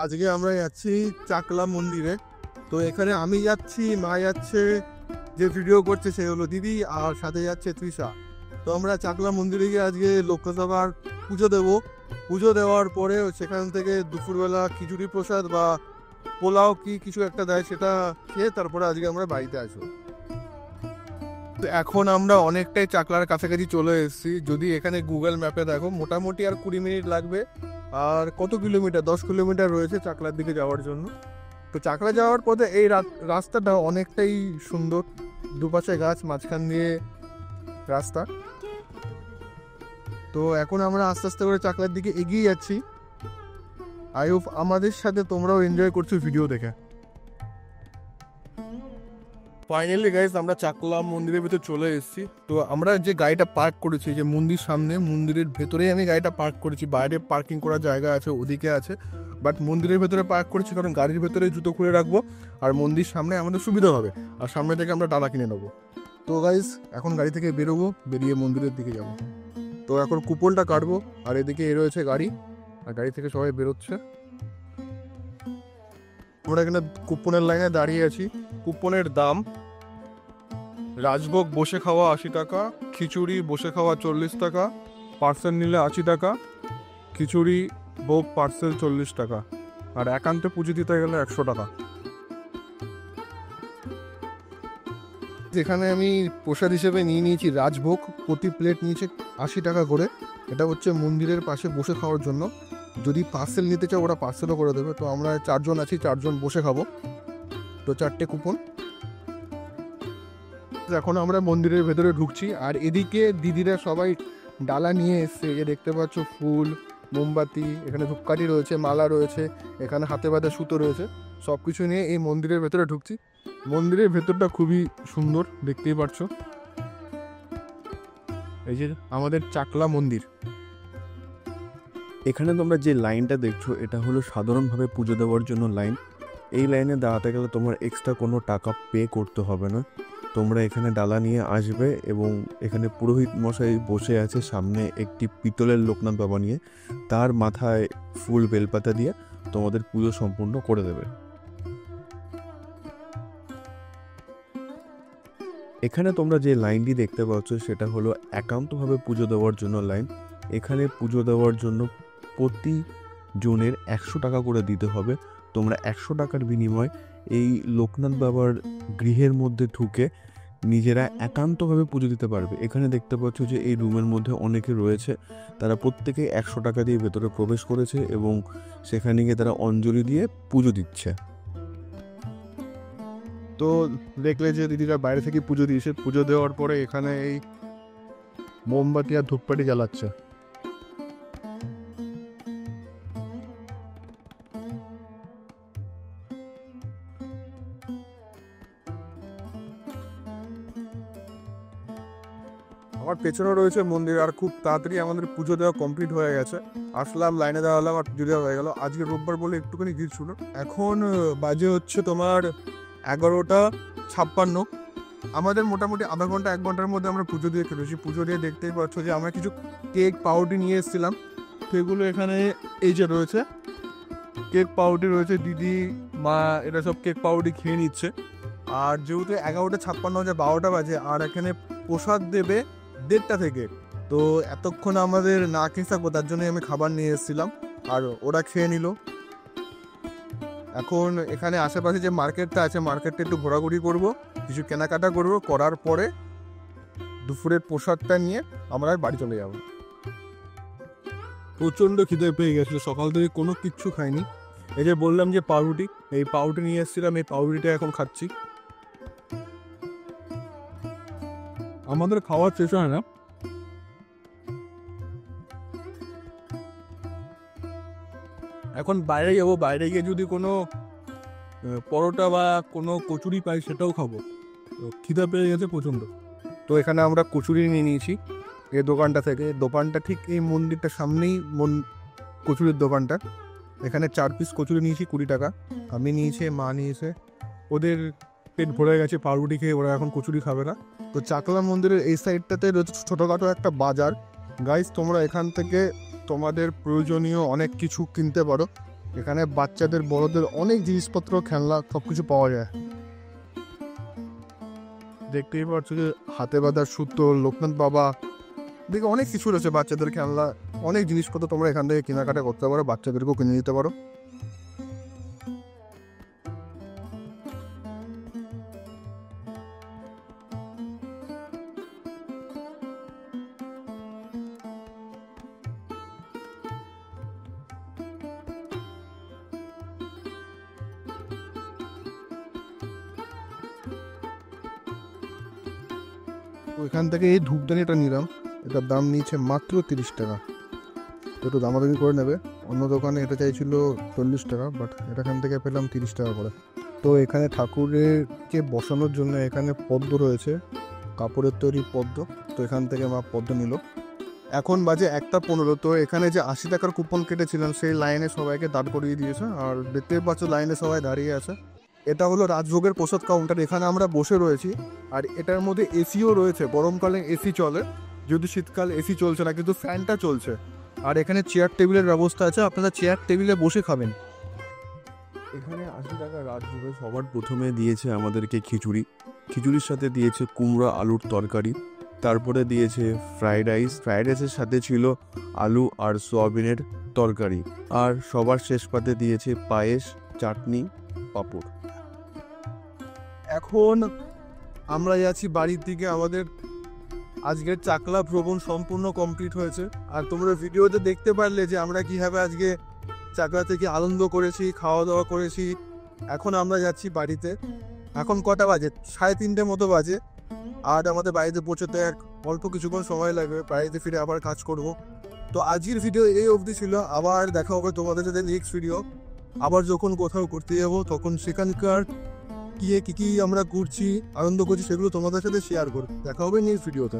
আজকে আমরা যাচ্ছি চাকলা মন্দিরে। তো এখানে আমি যাচ্ছি, মা যাচ্ছে, যে ভিডিও করছে সে হলো দিদি, আর সাথে যাচ্ছে তৃষা। তো আমরা চাকলা মন্দিরে গিয়ে আজকে লোকসভার পুজো দেবো। পুজো দেওয়ার পরে সেখান থেকে দুপুরবেলা খিচুড়ি প্রসাদ বা পোলাও কি কিছু একটা দেয়, সেটা খেয়ে তারপরে আজকে আমরা বাড়িতে আসবো। তো এখন আমরা অনেকটাই চাকলার কাছাকাছি চলে এসেছি। যদি এখানে গুগল ম্যাপে দেখো, মোটামুটি আর 20 মিনিট লাগবে। আর কত কিলোমিটার, 10 কিলোমিটার রয়েছে চাকলার দিকে যাওয়ার জন্য। তো চাকলা যাওয়ার পথে এই রাস্তাটা অনেকটাই সুন্দর, দুপাশে গাছ, মাঝখান দিয়ে রাস্তা। তো এখন আমরা আস্তে আস্তে করে চাকলার দিকে এগিয়ে যাচ্ছি। আই হোপ আমাদের সাথে তোমরাও এনজয় করছো ভিডিও দেখে। ফাইনালি গাইস, আমরা চাকলা মন্দিরের ভেতর চলে এসেছি। তো আমরা যে গাড়িটা পার্ক করেছি, যে মন্দির সামনে, মন্দিরের ভেতরেই আমি গাড়িটা পার্ক করেছি। বাইরে পার্কিং করার জায়গা আছে, ওদিকে আছে, বাট মন্দিরের ভেতরে পার্ক করেছি কারণ গাড়ির ভেতরে জুতো খুলে রাখবো আর মন্দির সামনে আমাদের সুবিধা হবে। আর সামনে থেকে আমরা ডালা কিনে নেবো। তো গাইস, এখন গাড়ি থেকে বেরোবো, বেরিয়ে মন্দিরের দিকে যাব। তো এখন কুপনটা কাটবো, আর এদিকে এ রয়েছে গাড়ি, আর গাড়ি থেকে সবাই বেরোচ্ছে। আমরা এখানে কুপনের লাইনে দাঁড়িয়ে আছি। কুপনের দাম: রাজভোগ বসে খাওয়া 80 টাকা, খিচুড়ি বসে খাওয়া 40 টাকা, পার্সেল নিলে 80 টাকা, খিচুড়ি ভোগ পার্সেল 40 টাকা, আর একান্তে পুজো দিতে গেলে 100 টাকা। যেখানে আমি প্রসাদ হিসেবে নিয়ে নিয়েছি রাজভোগ, প্রতি প্লেট নিয়েছে 80 টাকা করে। এটা হচ্ছে মন্দিরের পাশে বসে খাওয়ার জন্য। যদি পার্সেল নিতে চাও ওরা পার্সেলও করে দেবে। তো আমরা 4 জন আছি, 4 জন বসে খাবো। তো 4টে কুপন। এখন আমরা মন্দিরের ভেতরে ঢুকছি, আর এদিকে দিদিরা সবাই ডালা নিয়ে এসছে। এই যে দেখতে পাচ্ছ, ফুল, মোমবাতি, এখানে ধূপকাঠি রয়েছে, মালা রয়েছে, এখানে হাতে বাঁধা সুতো রয়েছে, সব কিছু নিয়ে এই মন্দিরের ভেতরে ঢুকছি। মন্দিরের ভেতরটা খুবই সুন্দর, দেখতেই পাচ্ছ। এই যে আমাদের চাকলা মন্দির। এখানে তোমরা যে লাইনটা দেখছো, এটা হলো সাধারণভাবে পুজো দেওয়ার জন্য লাইন। এই লাইনে দাঁড়াতে গেলে তোমার এক্সট্রা কোনো টাকা পে করতে হবে না। তোমরা এখানে ডালা নিয়ে আসবে এবং এখানে পুরোহিত মশাই বসে আছে সামনে একটি পিতলের লোকনাথ বাবা নিয়ে। তার মাথায় ফুল বেলপাতা দিয়ে তোমাদের পুজো সম্পূর্ণ করে দেবে। এখানে তোমরা যে লাইনটি দেখতে পাচ্ছ, সেটা হলো একান্তভাবে পুজো দেওয়ার জন্য লাইন। এখানে পুজো দেওয়ার জন্য প্রতি জনের 100 টাকা করে দিতে হবে। তোমরা 100 টাকার বিনিময়ে এই লোকনাথ বাবার গৃহের মধ্যে ঢুকে নিজেরা একান্তভাবে পুজো দিতে পারবে। এখানে দেখতে পাচ্ছ যে এই রুমের মধ্যে অনেকে রয়েছে, তারা প্রত্যেকে 100 টাকা দিয়ে ভেতরে প্রবেশ করেছে এবং সেখানে গিয়ে তারা অঞ্জলি দিয়ে পুজো দিচ্ছে। তো দেখলে যে দিদিরা বাইরে থেকে পুজো দিয়েছে। পুজো দেওয়ার পরে এখানে এই মোমবাতি আর ধূপকাঠি জ্বালাচ্ছে। আমার পেছনে রয়েছে মন্দির, আর খুব তাড়াতাড়ি আমাদের পুজো দেওয়া কমপ্লিট হয়ে গেছে। আসলাম, লাইনে দাঁড়ালাম, আর পুজো দেওয়া হয়ে গেল। আজকে রোববার বলে একটুখানি ভিড় ছিল। এখন বাজে হচ্ছে তোমার 11:56। আমাদের মোটামুটি আধা ঘন্টা 1 ঘন্টার মধ্যে আমরা পুজো দিয়ে ফেলেছি। পুজো দিয়ে দেখতেই পাচ্ছ যে আমরা কিছু কেক পাউরুটি নিয়ে এসেছিলাম। সেগুলো এখানে এই যে রয়েছে, কেক পাউরুটি রয়েছে। দিদি, মা এরা সব কেক পাউরুটি খেয়ে নিচ্ছে। আর যেহেতু 11:56 যে 12টা বাজে, আর এখানে প্রসাদ দেবে 1:30টা থেকে। তো এতক্ষণ আমাদের না খেয়ে থাকবো, তার জন্যই আমি খাবার নিয়ে এসেছিলাম, আর ওরা খেয়ে নিল। এখন এখানে আশেপাশে যে মার্কেটটা আছে, মার্কেটটা একটু ঘোরাঘুরি করব, কিছু কেনাকাটা করব, করার পরে দুপুরের প্রসাদটা নিয়ে আমরা বাড়ি চলে যাব। প্রচণ্ড খিদে পেয়ে গেছিলো, সকাল থেকে কোনো কিচ্ছু খাইনি। এই যে বললাম যে পাউরুটি, এই পাউরুটি নিয়ে এসেছিলাম, এই পাউরুটিটা এখন খাচ্ছি। আমাদের খাওয়ার শেষ হয় না। এখন বাইরে যাবো, বাইরে গিয়ে যদি কোনো পরোটা বা কোনো কচুরি পাই সেটাও খাবো। তো খিদে পেয়ে গেছে প্রচণ্ড। তো এখানে আমরা কচুরি নিয়ে নিয়েছি এই দোকানটা থেকে। দোকানটা ঠিক এই মন্দিরটার সামনেই কচুরির দোকানটা। এখানে 4 পিস কচুরি নিয়েছি 20 টাকা। আমি নিয়েছি, মা নিয়েছে। ওদের পেট ভরে গেছে পাউরুটি খেয়ে, ওরা এখন কচুরি খাবে না। তো চাকলা মন্দিরের এই সাইডটাতে রয়েছে ছোটোখাটো একটা বাজার। গাইস, তোমরা এখান থেকে তোমাদের প্রয়োজনীয় অনেক কিছু কিনতে পারো। এখানে বাচ্চাদের বড়দের অনেক জিনিসপত্র খেলনা সব কিছু পাওয়া যায়। দেখতেই পাচ্ছ যে হাতে বাঁধার সুতো, লোকনাথ বাবা, দেখে অনেক কিছু রয়েছে বাচ্চাদের খেলনা, অনেক জিনিসপত্র তোমরা এখান থেকে কেনাকাটা করতে পারো, বাচ্চাদেরকেও কিনে দিতে পারো। তো এখান থেকে এই ধূপদানিটা নিলাম, এটার দাম নিয়েছে মাত্র 30 টাকা। তো একটু দামাদামি করে নেবে, অন্য দোকানে এটা চাইছিল 40 টাকা, বাট এটা এখান থেকে পেলাম 30 টাকা করে। তো এখানে ঠাকুরেরকে বসানোর জন্য এখানে পদ্ম রয়েছে, কাপড়ের তৈরি পদ্ম। তো এখান থেকে মা পদ্ম নিল। এখন বাজে 1:15। তো এখানে যে 80 টাকার কুপন কেটেছিলাম সেই লাইনে সবাইকে দাঁড় করিয়ে দিয়েছে, আর দেখতে পাচ্ছ লাইনে সবাই দাঁড়িয়ে আছে। এটা হলো রাজভোগের প্রসাদ কাউন্টার, এখানে আমরা বসে রয়েছি। আর এটার মধ্যে এসিও রয়েছে, গরমকালে এসি চলে, যদি শীতকাল এসি চলছে না, কিন্তু ফ্যানটা চলছে। আর এখানে চেয়ার টেবিলের ব্যবস্থা আছে, আপনারা চেয়ার টেবিলে বসে খাবেন। এখানে 80 টাকা রাজভোগে সবার প্রথমে দিয়েছে আমাদেরকে খিচুড়ি, খিচুড়ির সাথে দিয়েছে কুমড়া আলুর তরকারি, তারপরে দিয়েছে ফ্রাইড রাইস, ফ্রাইড রাইসের সাথে ছিল আলু আর সোয়াবিনের তরকারি, আর সবার শেষ পাতে দিয়েছে পায়েস, চাটনি, পাঁপড়। এখন আমরা যাচ্ছি বাড়ির দিকে। আমাদের আজকের চাকলা ভ্রমণ সম্পূর্ণ কমপ্লিট হয়েছে, আর তোমরা ভিডিওতে দেখতে পারলে যে আমরা কীভাবে আজকে চাকলা থেকে আনন্দ করেছি, খাওয়া দাওয়া করেছি। এখন আমরা যাচ্ছি বাড়িতে। এখন কটা বাজে? 3:30 মতো বাজে। আর আমাদের বাড়িতে পৌঁছতে অল্প কিছুক্ষণ সময় লাগবে, বাড়িতে ফিরে আবার কাজ করব। তো আজকের ভিডিও এই অবধি ছিল, আবার দেখা হবে তোমাদের সাথে নেক্সট ভিডিও। আবার যখন কোথাও ঘুরতে যাবো তখন সেখানকার কী কী আমরা ঘুরছি, আনন্দ করছি, সেগুলো তোমাদের সাথে শেয়ার করব। দেখা হবে নেক্সট ভিডিওতে।